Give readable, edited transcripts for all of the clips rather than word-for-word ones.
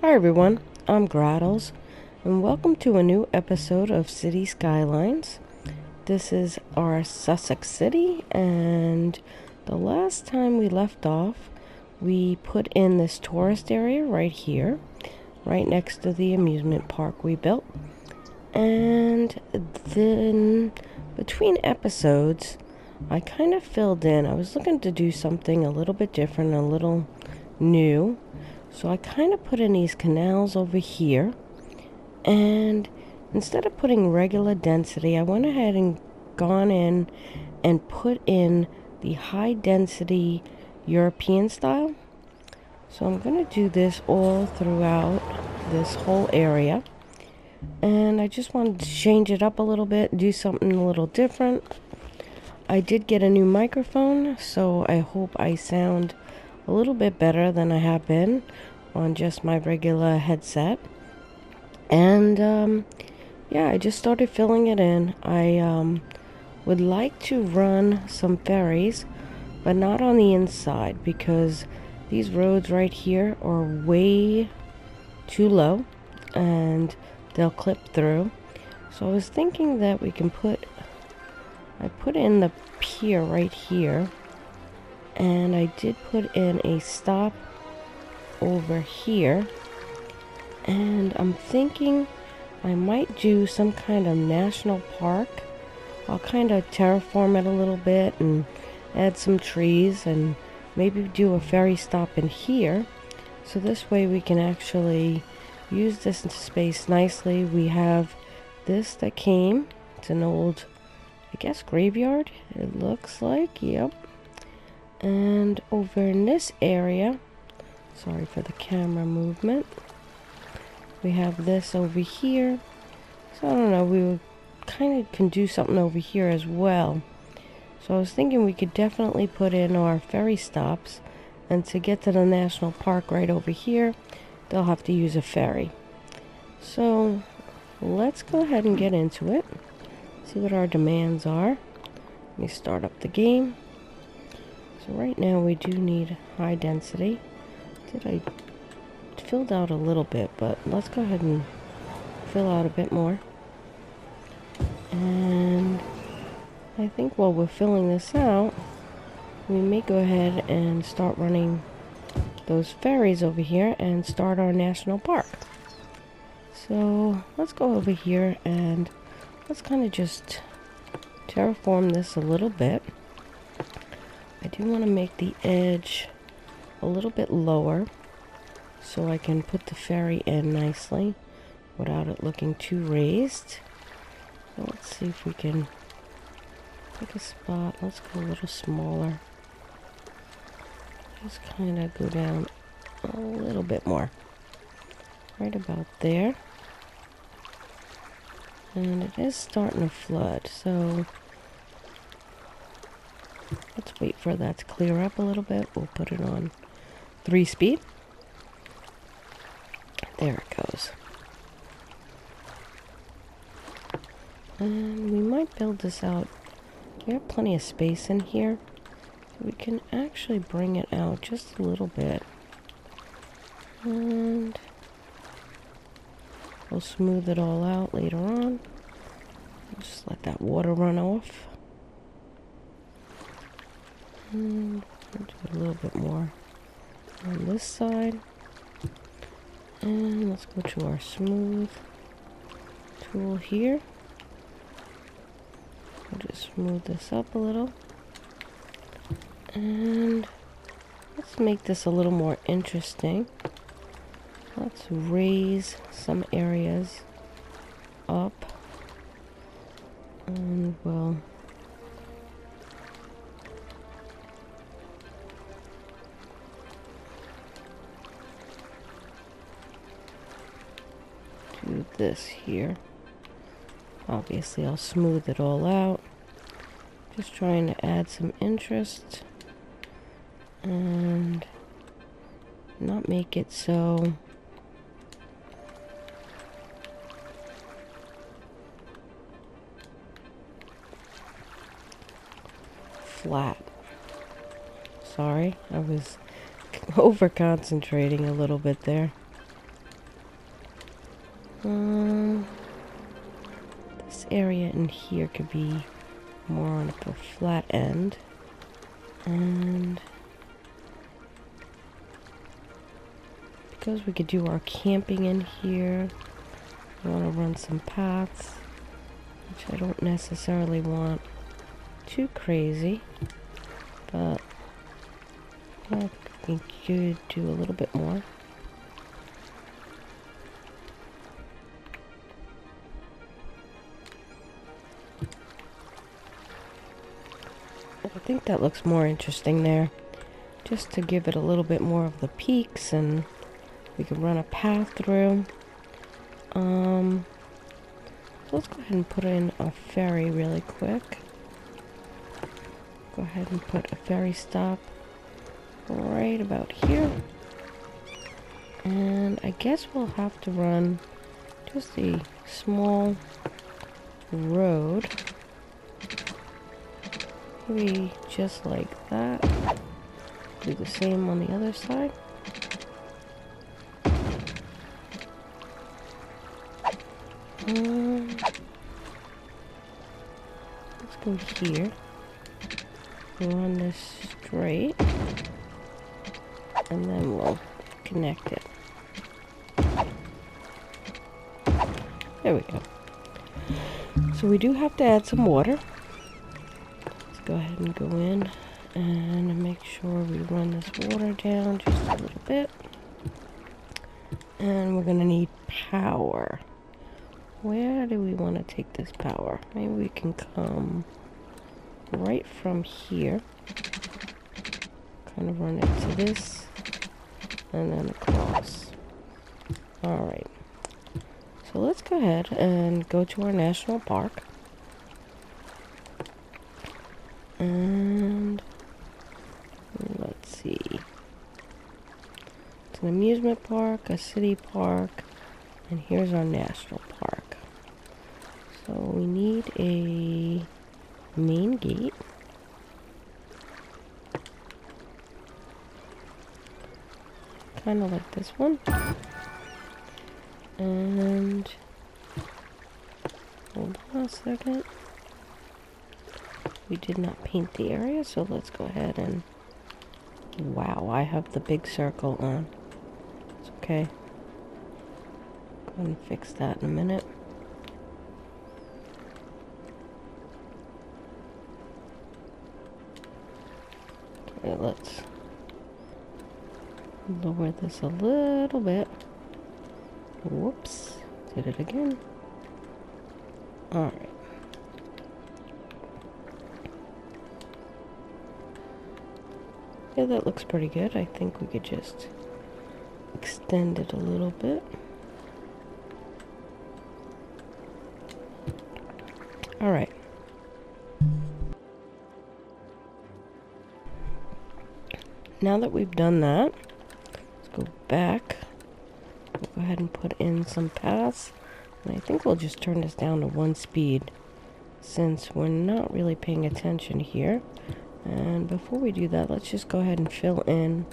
Hi everyone, I'm Grattles, and welcome to a new episode of City Skylines. This is our Sussex City, and the last time we left off, we put in this tourist area right here, right next to the amusement park we built. And then, between episodes, I kind of filled in. I was looking to do something a little bit different, a little new. So I kind of put in these canals over here, and instead of putting regular density, I went ahead and gone in and put in the high density European style. So I'm going to do this all throughout this whole area, and I just wanted to change it up a little bit, do something a little different. I did get a new microphone, so I hope I sound a little bit better than I have been on just my regular headset. And yeah, I just started filling it in. I would like to run some ferries, but not on the inside because these roads right here are way too low and they'll clip through. So I was thinking that we can I put in the pier right here, and I did put in a stop over here, and I'm thinking I might do some kind of national park. I'll kind of terraform it a little bit and add some trees and maybe do a ferry stop in here, so this way we can actually use this space nicely. We have this that came. It's an old, I guess, graveyard, it looks like. Yep. And over in this area, sorry for the camera movement, we have this over here. So I don't know, we kind of can do something over here as well. So I was thinking we could definitely put in our ferry stops, and to get to the national park right over here, they'll have to use a ferry. So let's go ahead and get into it, see what our demands are. Let me start up the game. So right now we do need high density. I filled out a little bit, but let's go ahead and fill out a bit more. And I think while we're filling this out, we may go ahead and start running those ferries over here and start our national park. So let's go over here and let's kind of just terraform this a little bit. I do want to make the edge a little bit lower so I can put the ferry in nicely without it looking too raised. So let's see if we can pick a spot. Let's go a little smaller. Just kind of go down a little bit more. Right about there. And it is starting to flood, so let's wait for that to clear up a little bit. We'll put it on 3 speed. There it goes. And we might build this out. We have plenty of space in here, so we can actually bring it out just a little bit. And we'll smooth it all out later on. Just let that water run off. And we'll do a little bit more on this side. And let's go to our smooth tool here. We'll just smooth this up a little. And let's make this a little more interesting. Let's raise some areas up. And we'll do this here. Obviously I'll smooth it all out. Just trying to add some interest and not make it so flat. Sorry, I was over concentrating a little bit there. This area in here could be more on the flat end. And because we could do our camping in here, I want to run some paths, which I don't necessarily want too crazy, but I think we could do a little bit more. I think that looks more interesting there, just to give it a little bit more of the peaks, and we can run a path through. Let's go ahead and put in a ferry really quick. Go ahead and put a ferry stop right about here. And I guess we'll have to run just a small road. Maybe just like that. Do the same on the other side. Let's go here. Run this straight. And then we'll connect it. There we go. So we do have to add some water. Let's go ahead and go in and make sure we run this water down just a little bit. And we're going to need power. Where do we want to take this power? Maybe we can come right from here. Kind of run it to this and then across. Alright. So let's go ahead and go to our national park. And let's see. It's an amusement park, a city park, and here's our national park. So we need a main gate. Kind of like this one. And hold on a second. We did not paint the area, so let's go ahead and... Wow, I have the big circle on. It's okay. Go ahead and fix that in a minute. Okay, let's lower this a little bit. Whoops, did it again. Alright. Yeah, that looks pretty good. I think we could just extend it a little bit. Alright. Now that we've done that, let's go back. We'll go ahead and put in some paths. And I think we'll just turn this down to 1 speed, since we're not really paying attention here. And before we do that, let's just go ahead and fill in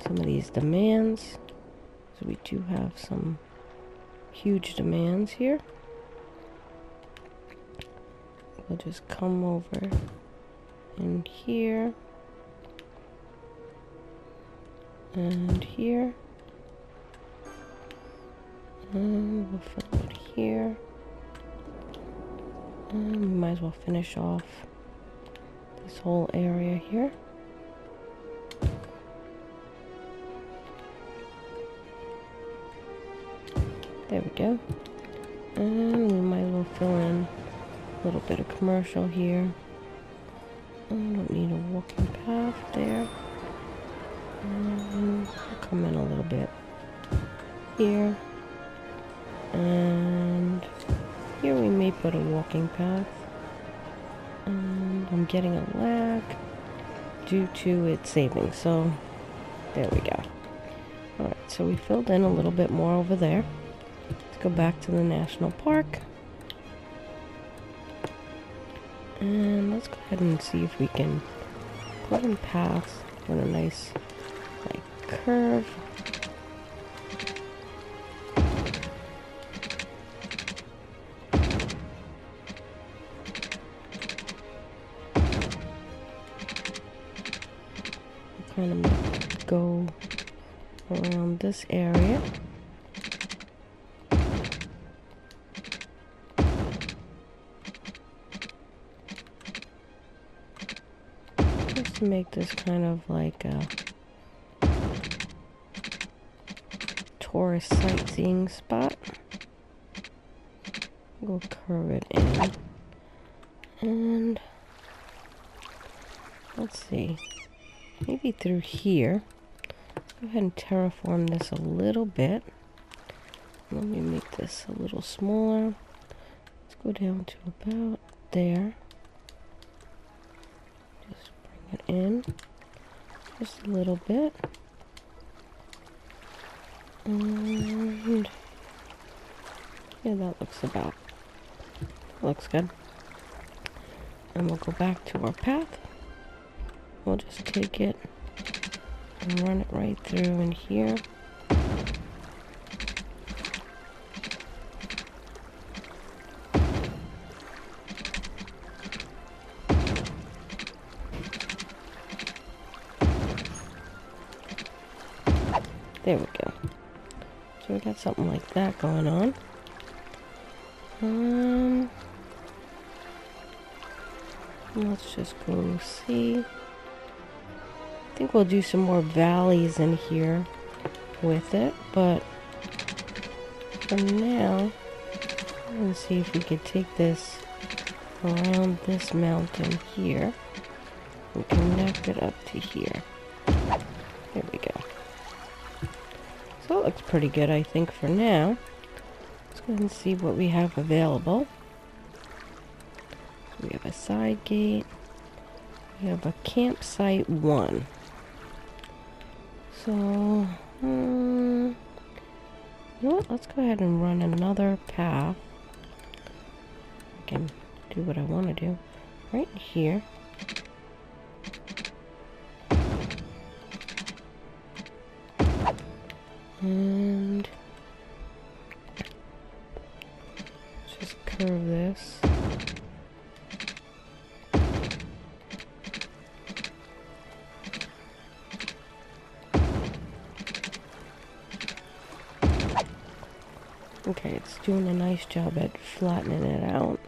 some of these demands. So we do have some huge demands here. We'll just come over in here and here, and we'll fill it here, and we might as well finish off this whole area here. There we go. And we might as well fill in a little bit of commercial here. I don't need a walking path there. And we'll come in a little bit here. And here we may put a walking path. And I'm getting a lag due to it saving, so there we go. Alright, so we filled in a little bit more over there. Let's go back to the national park. And let's go ahead and see if we can put in paths with a nice curve. kind of go around this area. Just make this kind of like a tourist sightseeing spot. We'll curve it in. And let's see. Maybe through here. Go ahead and terraform this a little bit. Let me make this a little smaller. Let's go down to about there. Just bring it in just a little bit. And yeah, that looks good. And we'll go back to our path. We'll just take it and run it right through in here. There we go. So we got something like that going on. Let's just go see. I think we'll do some more valleys in here with it, but for now, let's see if we could take this around this mountain here and connect it up to here. There we go. So it looks pretty good, I think, for now. Let's go ahead and see what we have available. We have a side gate. We have a campsite 1. So, you know what? Let's go ahead and run another path. I can do what I want to do right here. And just curve this. Okay, it's doing a nice job at flattening it out.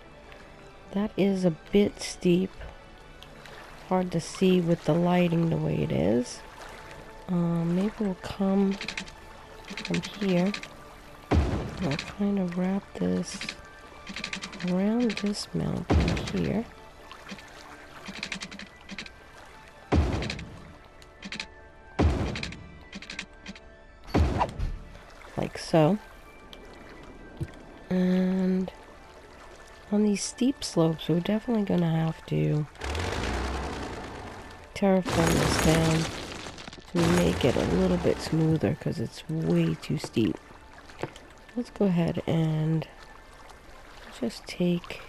That is a bit steep. Hard to see with the lighting the way it is. Maybe we'll come from here. I'll kind of wrap this around this mountain here. Like so. And on these steep slopes, we're definitely going to have to terraform this down to make it a little bit smoother because it's way too steep. Let's go ahead and just take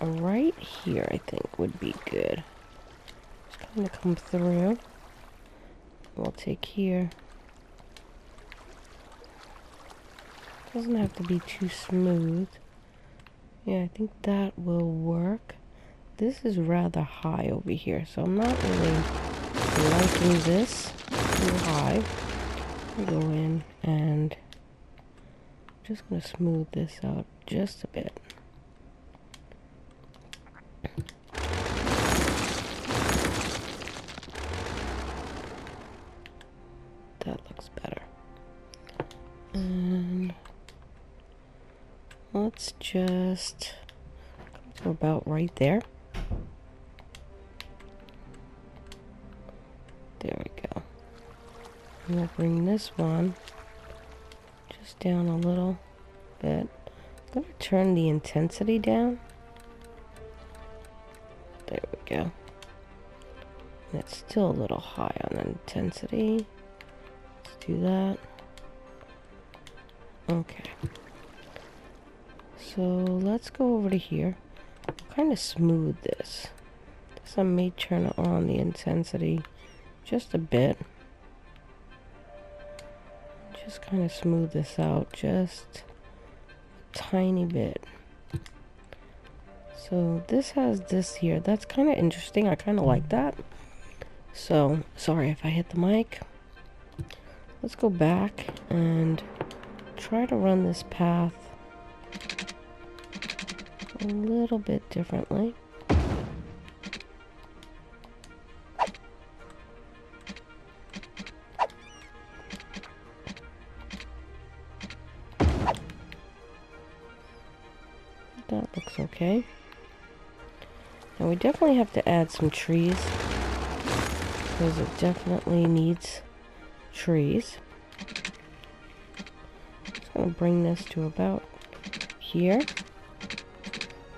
a right here, I think would be good. Just kind of come through. We'll take here. Doesn't have to be too smooth. Yeah, I think that will work. This is rather high over here, so I'm not really liking this too high. I'll go in and I'm just going to smooth this out just a bit. That looks better. And let's just come to about right there. There we go. And we'll bring this one just down a little bit. I'm going to turn the intensity down. There we go. And it's still a little high on intensity. Let's do that. Okay. So let's go over to here. Kind of smooth this. I may turn on the intensity just a bit. Just kind of smooth this out just a tiny bit. So this has this here. That's kind of interesting. I kind of like that. So, sorry if I hit the mic. Let's go back and try to run this path a little bit differently. That looks okay. Now we definitely have to add some trees, because it definitely needs trees. Just gonna bring this to about here.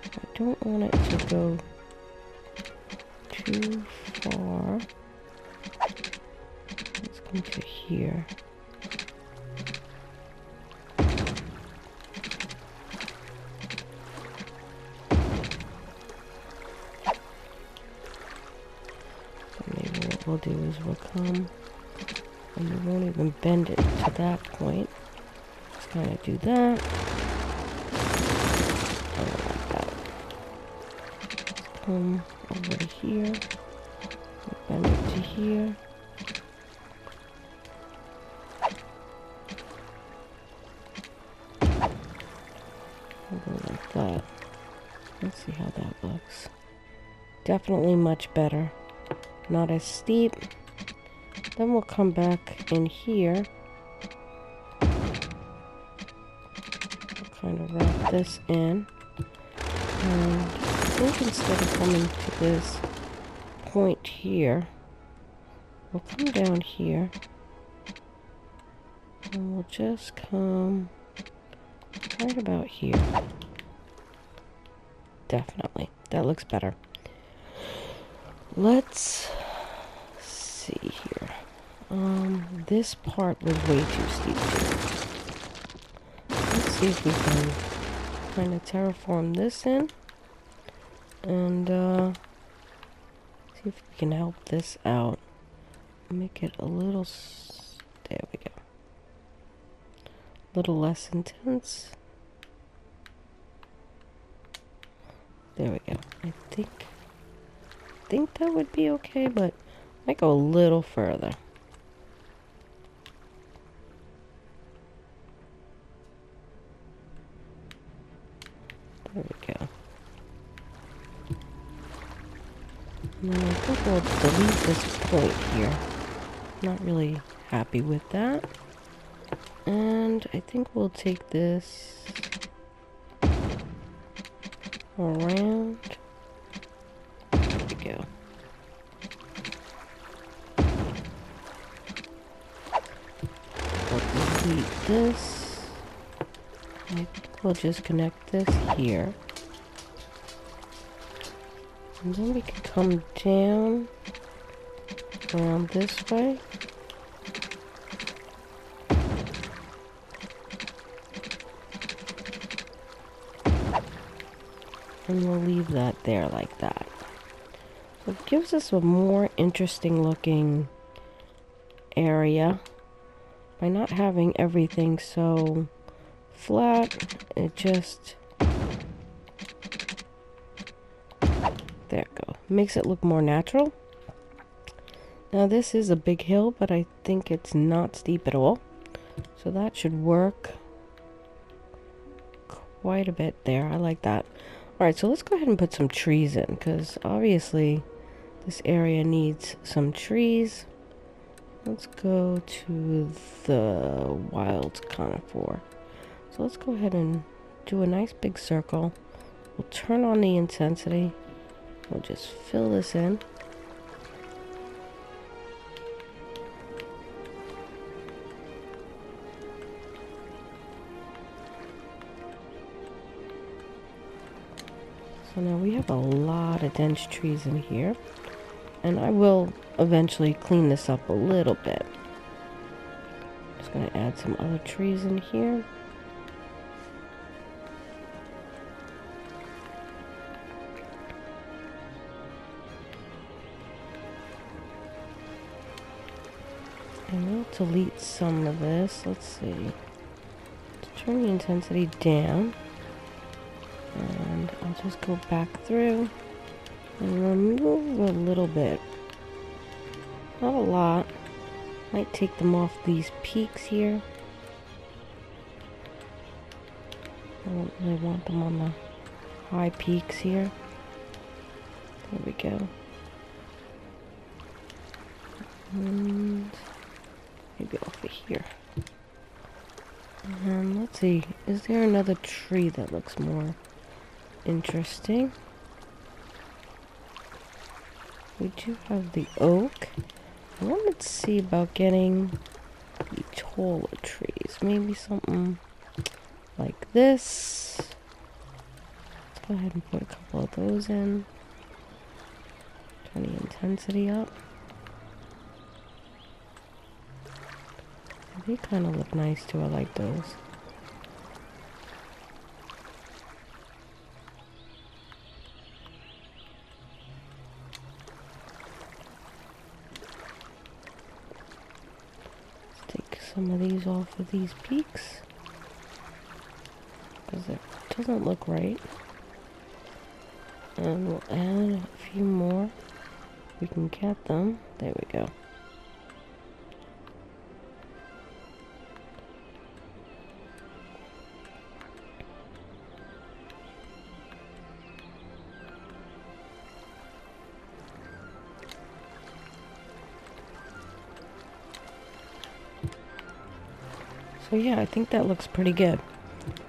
I don't want it to go too far. Let's come to here. We'll do is we'll come and we won't even bend it to that point. Just kind of do that. I don't like that. Let's come over to here. Bend it to here. I'll go like that. Let's see how that looks. Definitely much better. Not as steep. Then we'll come back in here. We'll kind of wrap this in. And I think instead of coming to this point here, we'll come down here. And we'll just come right about here. Definitely. That looks better. Let's see here. This part was way too steep too. Let's see if we can kind of terraform this in. And, see if we can help this out. Make it a little, there we go. A little less intense. There we go. I think that would be okay, but I might go a little further. There we go. And then I think we'll delete this point here. Not really happy with that. And I think we'll take this around. There we go. We'll delete this. I think we'll just connect this here. And then we can come down around this way. And we'll leave that there like that. So it gives us a more interesting looking area by not having everything so flat. It just, there we go. Makes it look more natural. Now this is a big hill, but I think it's not steep at all. So that should work quite a bit there. I like that. Alright, so let's go ahead and put some trees in, because obviously this area needs some trees. Let's go to the wild conifer. So let's go ahead and do a nice big circle. We'll turn on the intensity. We'll just fill this in. So now we have a lot of dense trees in here, and I will eventually clean this up a little bit. Just gonna add some other trees in here. And we'll delete some of this. Let's see. Let's turn the intensity down. And I'll just go back through and remove a little bit. Not a lot. Might take them off these peaks here. I don't really want them on the high peaks here. There we go. And maybe over here. And let's see, is there another tree that looks more interesting? We do have the oak. I wanted to see about getting the taller trees. Maybe something like this. Let's go ahead and put a couple of those in. Turn the intensity up. They kind of look nice too. I like those. Let's take some of these off of these peaks, because it doesn't look right. And we'll add a few more. We can get them. There we go. So yeah, I think that looks pretty good.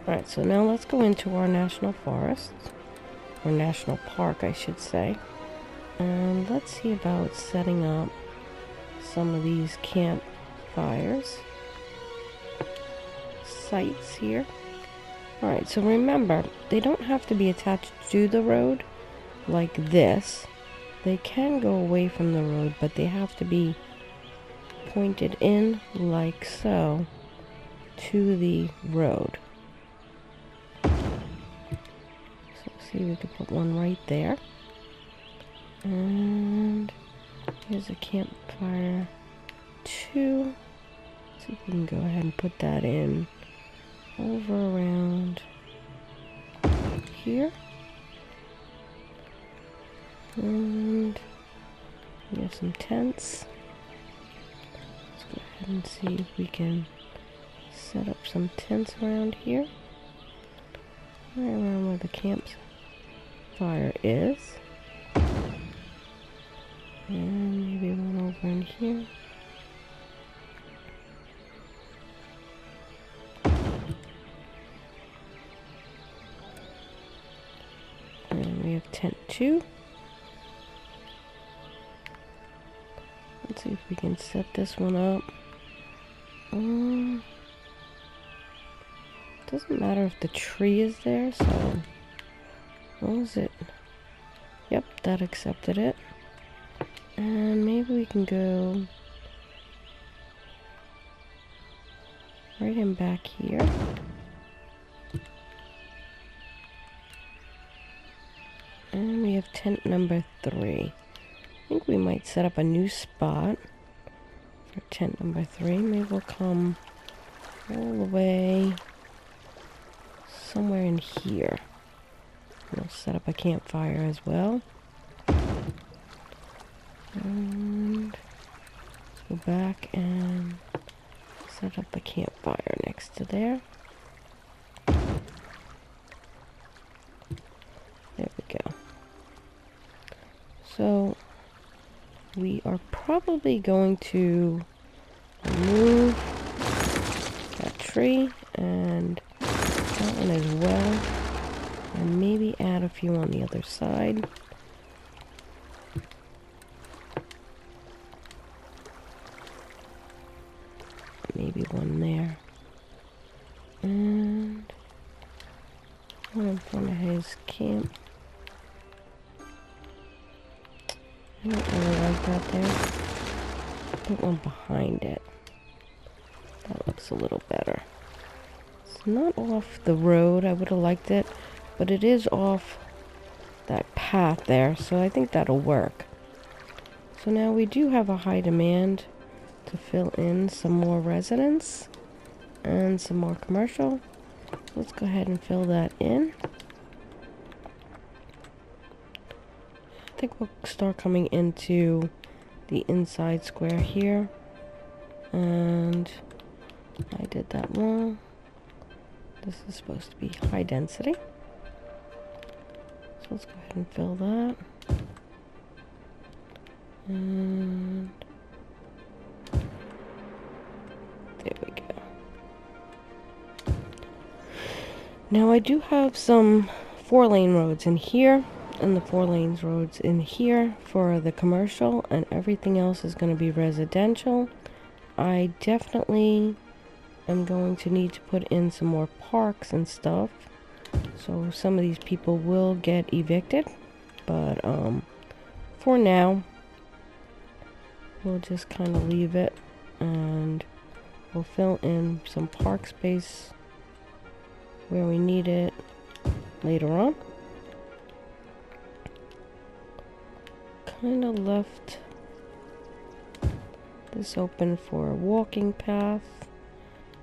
Alright, so now let's go into our national forest. Or national park, I should say. And let's see about setting up some of these campfires. Sites here. Alright, so remember, they don't have to be attached to the road like this. They can go away from the road, but they have to be pointed in like so to the road. So see, we could put one right there. And here's a campfire 2. Let's see if we can go ahead and put that in over around here. And we have some tents. Let's go ahead and see if we can set up some tents around here. Right around where the campfire is. And maybe one over in here. And we have tent 2. Let's see if we can set this one up. Doesn't matter if the tree is there, so as long as it, yep, that accepted it. And maybe we can go right in back here. And we have tent number 3. I think we might set up a new spot for tent number 3. Maybe we'll come all the way somewhere in here. We'll set up a campfire as well. And let's go back and set up a campfire next to there. There we go. So we are probably going to remove that tree and that one as well, and maybe add a few on the other side. Maybe one there. And one in front of his camp. I don't really like that there. Put one behind it. That looks a little better. It's not off the road. I would have liked it, but it is off that path there, so I think that'll work. So now we do have a high demand to fill in some more residents and some more commercial. Let's go ahead and fill that in. I think we'll start coming into the inside square here. And I did that wrong. This is supposed to be high density. So let's go ahead and fill that. And there we go. Now I do have some 4-lane roads in here and the 4-lane roads in here for the commercial, and everything else is going to be residential. I definitely am going to need to put in some more parks and stuff. So some of these people will get evicted, but for now we'll just kind of leave it, and we'll fill in some park space where we need it later on. Kind of left this open for a walking path,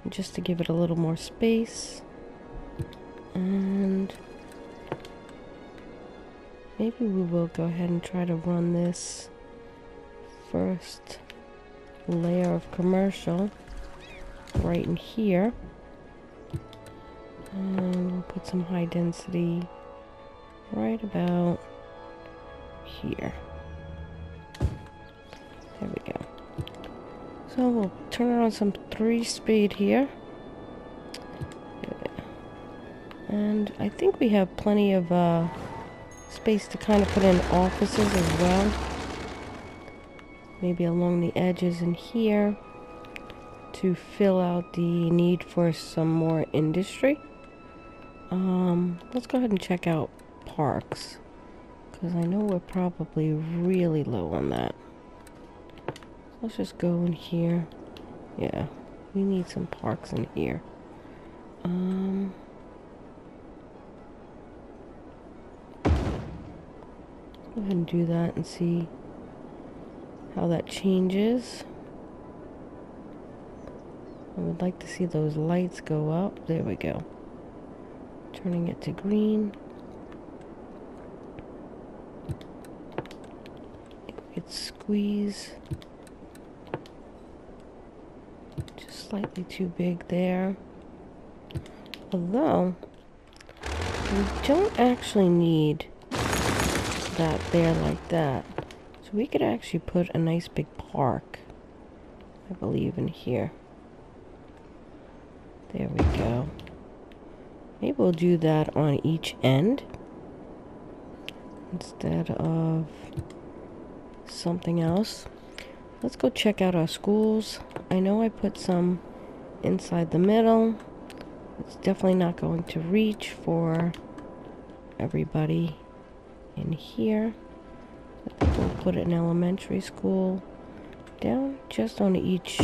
just to give it a little more space. And maybe we will go ahead and try to run this first layer of commercial right in here, and we'll put some high density right about here. There we go. So we'll turn it on some 3-speed here. And I think we have plenty of space to kind of put in offices as well. Maybe along the edges in here to fill out the need for some more industry. Let's go ahead and check out parks, because I know we're probably really low on that. Let's just go in here. Yeah, we need some parks in here. Go ahead and do that and see how that changes. I would like to see those lights go up. There we go. Turning it to green. We could squeeze. Just slightly too big there. Although, we don't actually need that there like that. So we could actually put a nice big park, I believe, in here. There we go. Maybe we'll do that on each end instead of something else. Let's go check out our schools. I know I put some inside the middle. It's definitely not going to reach for everybody in here. I think we'll put an elementary school down just on each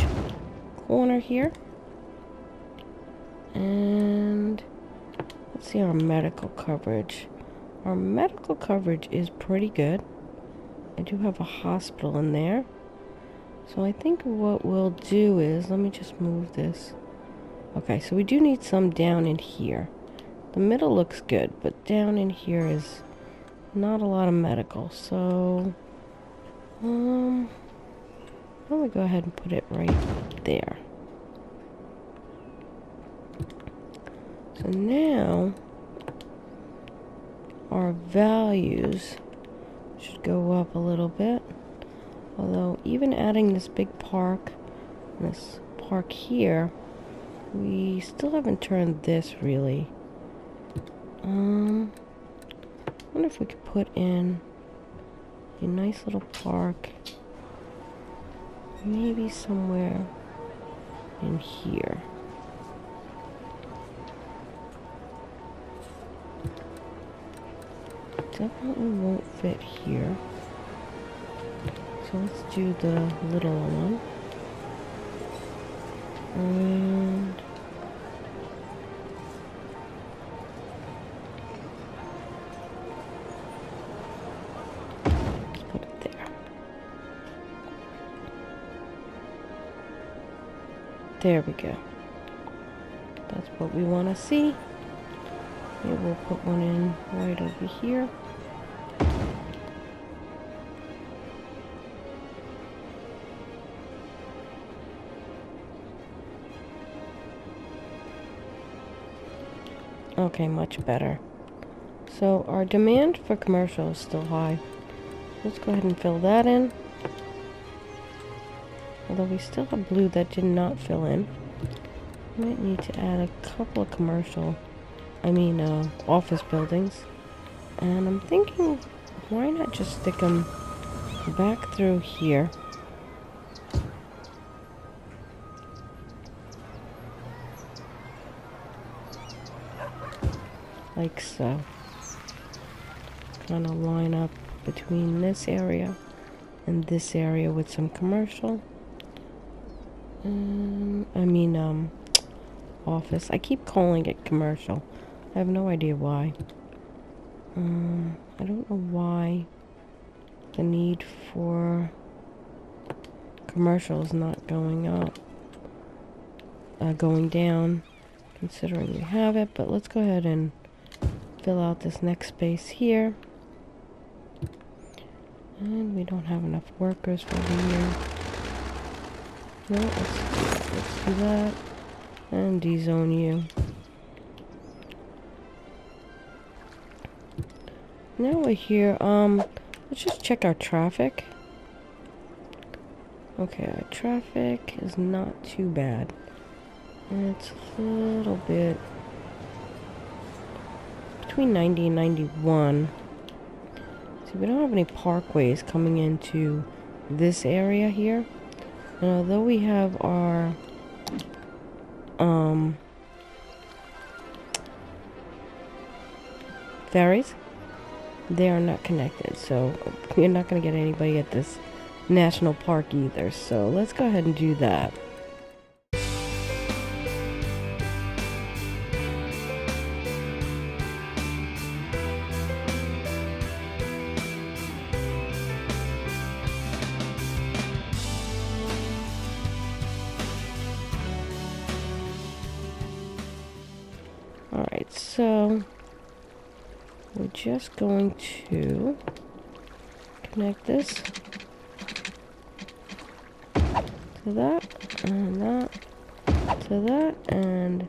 corner here. And let's see our medical coverage. Our medical coverage is pretty good. I do have a hospital in there. So I think what we'll do is, let me just move this. Okay, so we do need some down in here. The middle looks good, but down in here is not a lot of medical. So, why don't we go ahead and put it right there. So now, our values should go up a little bit. Although, even adding this big park, and this park here, we still haven't turned this really. I wonder if we could put in a nice little park, maybe somewhere in here. Definitely won't fit here. So let's do the little one. And let's put it there. There we go. That's what we want to see. Maybe we'll put one in right over here. Okay, much better. So our demand for commercial is still high. Let's go ahead and fill that in. Although we still have blue that did not fill in. Might need to add a couple of office buildings. And I'm thinking, why not just stick them back through here? Like so. Kind of line up between this area and this area with some commercial. Office. I keep calling it commercial. I have no idea why. I don't know why the need for commercial is not going up. Going down, considering we have it, but let's go ahead and fill out this next space here. And we don't have enough workers for the year. No, let's do that. And dezone you. Now we're here, let's just check our traffic. Okay, our traffic is not too bad. It's a little bit between 90 and 91. See, we don't have any parkways coming into this area here. And although we have our ferries, they are not connected, so you're not going to get anybody at this national park either. So let's go ahead and do that. Alright, so we're just going to connect this to that, and that, to that, and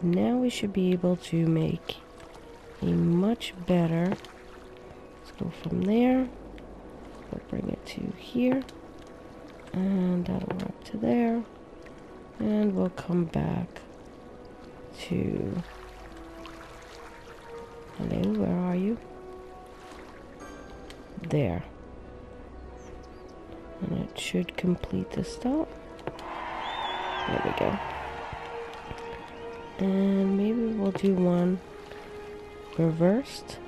now we should be able to make a much better, let's go from there, we'll bring it to here, and that'll wrap to there, and we'll come back to, hello, where are you? There. And it should complete the stop. There we go. And maybe we'll do one reversed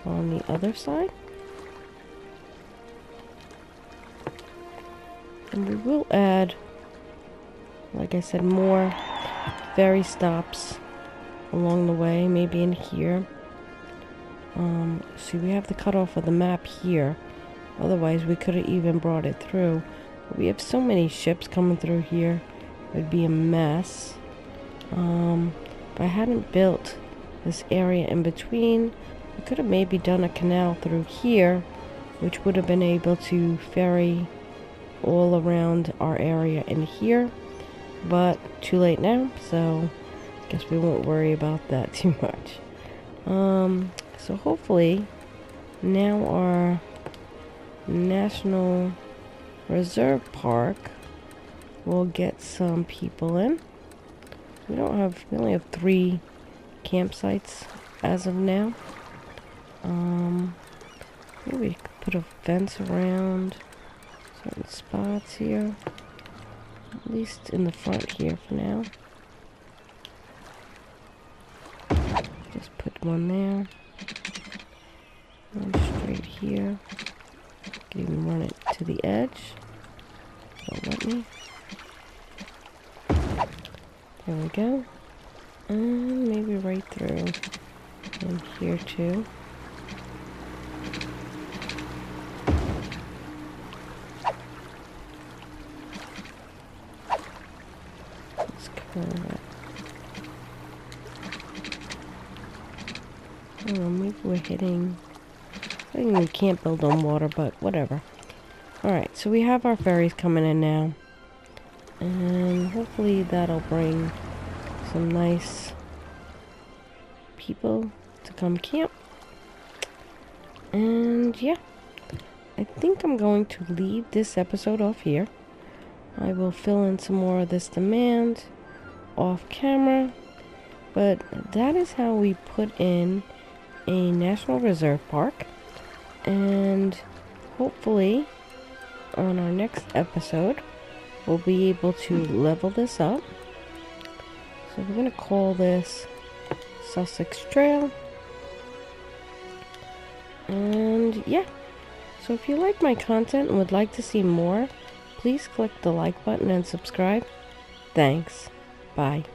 on the other side. And we will add, like I said, more ferry stops along the way, maybe in here. See, we have the cutoff of the map here. Otherwise, we could have even brought it through. But we have so many ships coming through here. It would be a mess. If I hadn't built this area in between, we could have maybe done a canal through here, which would have been able to ferry all around our area in here. But too late now, so I guess we won't worry about that too much. So hopefully now our National Reserve Park will get some people in. We only have 3 campsites as of now. Maybe we could put a fence around certain spots here. At least in the front here for now. Just put one there. One straight here. Could even run it to the edge. Don't let me. There we go. And maybe right through in here too. Let's curl that. I don't know, maybe we're hitting... I think we can't build on water, but whatever. Alright, so we have our ferries coming in now. And hopefully that'll bring some nice people to come camp. And yeah, I think I'm going to leave this episode off here. I will fill in some more of this demand off camera, but that is how we put in a National Reserve Park. And hopefully on our next episode we'll be able to level this up. So we're going to call this Sussex Trail. And yeah, so if you like my content and would like to see more, please click the like button and subscribe. Thanks. Bye.